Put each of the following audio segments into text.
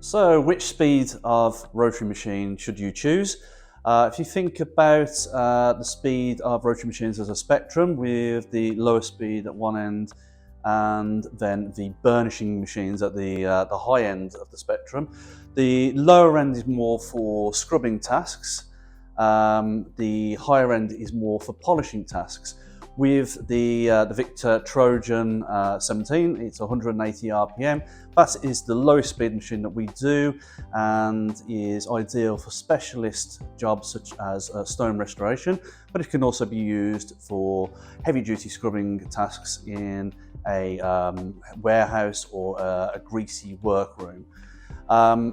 So which speed of rotary machine should you choose? If you think about the speed of rotary machines as a spectrum, with the lowest speed at one end and then the burnishing machines at the high end of the spectrum, the lower end is more for scrubbing tasks, the higher end is more for polishing tasks. With the Victor Trojan 17, it's 180 RPM. That is the lowest speed machine that we do and is ideal for specialist jobs such as stone restoration, but it can also be used for heavy duty scrubbing tasks in a warehouse or a greasy workroom.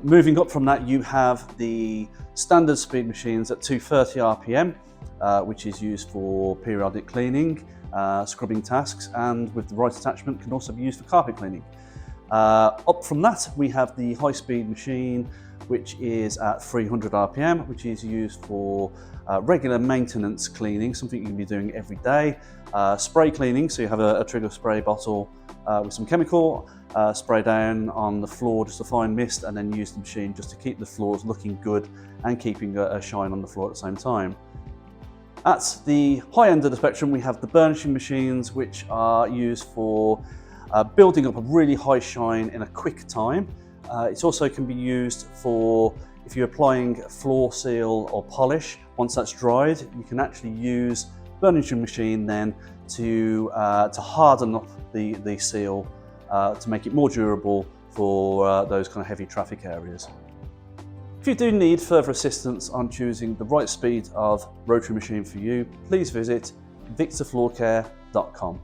Moving up from that, you have the standard speed machines at 230 RPM. Which is used for periodic cleaning, scrubbing tasks, and with the right attachment can also be used for carpet cleaning. Up from that, we have the high-speed machine, which is at 300 RPM, which is used for regular maintenance cleaning, something you can be doing every day. Spray cleaning, so you have a trigger spray bottle with some chemical, spray down on the floor just a fine mist, and then use the machine just to keep the floors looking good and keeping a shine on the floor at the same time. At the high end of the spectrum, we have the burnishing machines, which are used for building up a really high shine in a quick time. It also can be used for if you're applying floor seal or polish. Once that's dried, you can actually use the burnishing machine then to harden up the seal to make it more durable for those kind of heavy traffic areas. If you do need further assistance on choosing the right speed of rotary machine for you, please visit victorfloorcare.com.